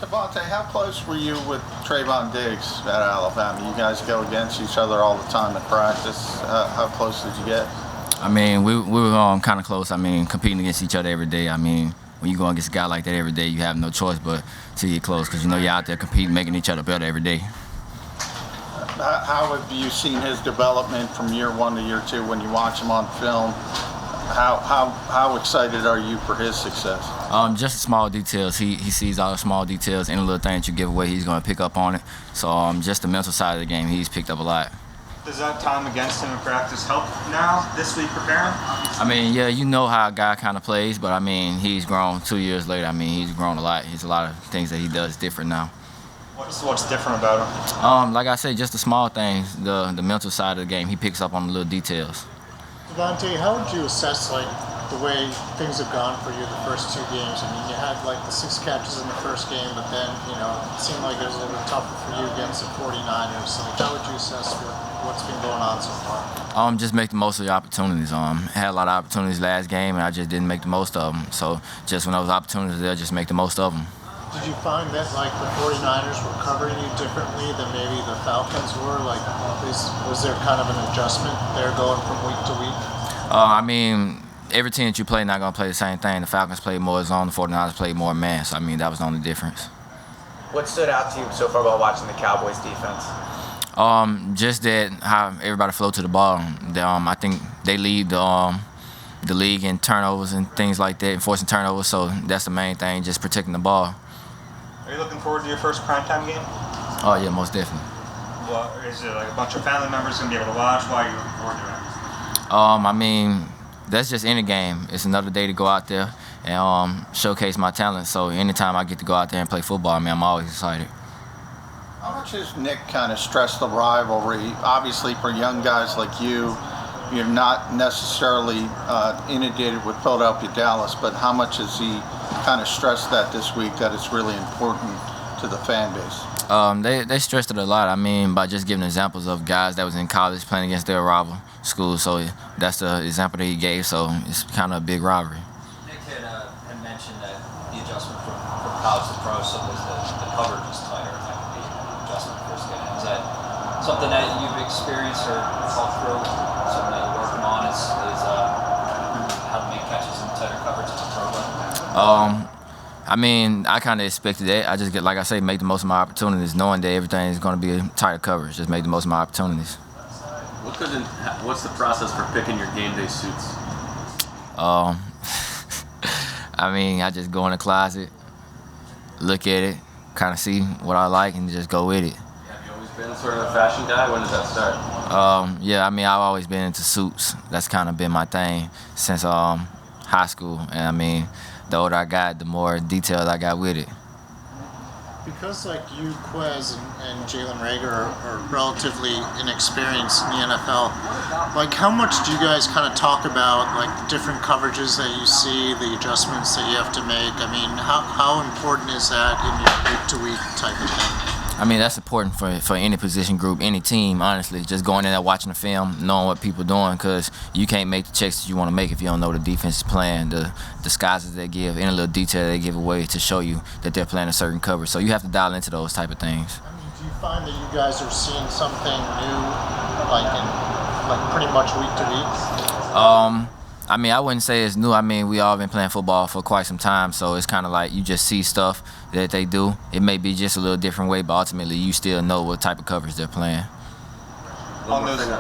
DeVonta, how close were you with Trayvon Diggs at Alabama? You guys go against each other all the time in practice. How close did you get? I mean, we were kind of close. I mean, competing against each other every day. I mean, when you go against a guy like that every day, you have no choice but to get close because you know you're out there competing, making each other better every day. How have you seen his development from year one to year two when you watch him on film? How excited are you for his success? Just small details. He sees all the small details. Any little thing that you give away, he's going to pick up on it. So just the mental side of the game, he's picked up a lot. Does that time against him in practice help now, this week, preparing? I mean, yeah, you know how a guy kind of plays, but I mean, he's grown 2 years later. I mean, he's grown a lot. He's a lot of things that he does different now. What's different about him? Like I said, just the small things, the mental side of the game. He picks up on the little details. DeVonta, how would you assess the way things have gone for you the first two games? I mean, you had the 6 catches in the first game, but then it seemed like it was a little bit tougher for you against the 49ers. How would you assess what's been going on so far? Just make the most of the opportunities. I had a lot of opportunities last game, and I just didn't make the most of them. So just when those opportunities are there, just make the most of them. Did you find that the 49ers were covering you differently than maybe the Falcons were? Was there kind of an adjustment there going from week to week? I mean, every team that you play not going to play the same thing. The Falcons played more zone, the 49ers played more man. So, I mean, that was the only difference. What stood out to you so far about watching the Cowboys defense? Just that how everybody flowed to the ball. I think they lead the league in turnovers and things like that, enforcing turnovers. So that's the main thing, just protecting the ball. Are you looking forward to your first primetime game? Oh, yeah, most definitely. Well, is it a bunch of family members going to be able to watch? Why are you looking forward to it? I mean, that's just any game. It's another day to go out there and showcase my talent. So anytime I get to go out there and play football, I mean, I'm always excited. How much has Nick kind of stressed the rivalry? Obviously, for young guys like you, you're not necessarily inundated with Philadelphia, Dallas, but how much has he kind of stressed that this week, that it's really important to the fan base? They stressed it a lot. I mean, by just giving examples of guys that was in college playing against their rival schools. So that's the example that he gave. So it's kind of a big rivalry. Nick had mentioned that the adjustment from college to pro was the coverage was tighter. That could be an adjustment first getting. Is that something that you've experienced or thought through? Something that you're working on is how to make catches in tighter coverage as a pro player? I mean, I kind of expected that. I just get, like I say, make the most of my opportunities, knowing that everything is going to be tighter coverage. Just make the most of my opportunities. What's the process for picking your game day suits? I mean, I just go in the closet, look at it, kind of see what I like, and just go with it. Have you always been sort of a fashion guy? When did that start? Yeah, I mean, I've always been into suits. That's kind of been my thing since high school. And I mean, the older I got, the more detailed I got with it. Because you, Quez, and Jalen Reagor are relatively inexperienced in the NFL, how much do you guys kind of talk about the different coverages that you see, the adjustments that you have to make? I mean, how important is that in your week-to-week type of thing? I mean, that's important for any position group, any team, honestly. Just going in there, watching the film, knowing what people are doing, because you can't make the checks that you want to make if you don't know the defense is playing, the disguises they give, any little detail they give away to show you that they're playing a certain cover. So you have to dial into those type of things. I mean, do you find that you guys are seeing something new, in pretty much week to week? I mean, I wouldn't say it's new. I mean, we all been playing football for quite some time, so it's kind of you just see stuff that they do. It may be just a little different way, but ultimately you still know what type of coverage they're playing. One more thing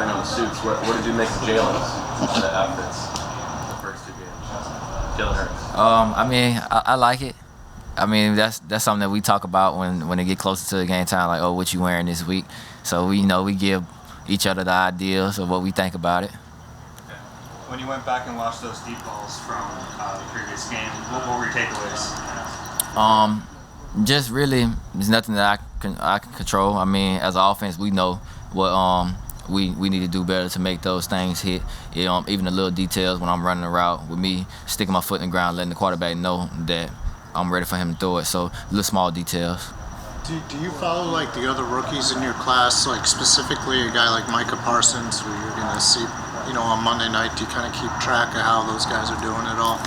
on the suits. What did you make of Jalen's outfits the first 2 games? Jalen Hurts. I mean, I like it. I mean, that's something that we talk about when it get closer to the game time, oh, what you wearing this week? So we give each other the ideas of what we think about it. When you went back and watched those deep balls from the previous game, what were your takeaways? Just really, there's nothing that I can control. I mean, as an offense, we know what we need to do better to make those things hit. Even the little details when I'm running a route, with me sticking my foot in the ground, letting the quarterback know that I'm ready for him to throw it. So little small details. Do you follow the other rookies in your class, specifically a guy like Micah Parsons, who you're going to see? On Monday night, do you kind of keep track of how those guys are doing at all?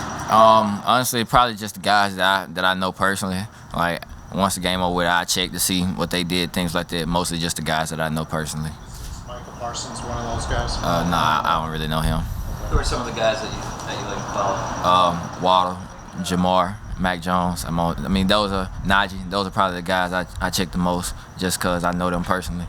Honestly, probably just the guys that I know personally. once the game over with, I check to see what they did, things like that. Mostly just the guys that I know personally. Michael Parsons, one of those guys. Nah, I don't really know him. Who are some of the guys that you like to follow? Waddle, Jamar, Mac Jones. I mean, those are Najee. Those are probably the guys I check the most, just because I know them personally.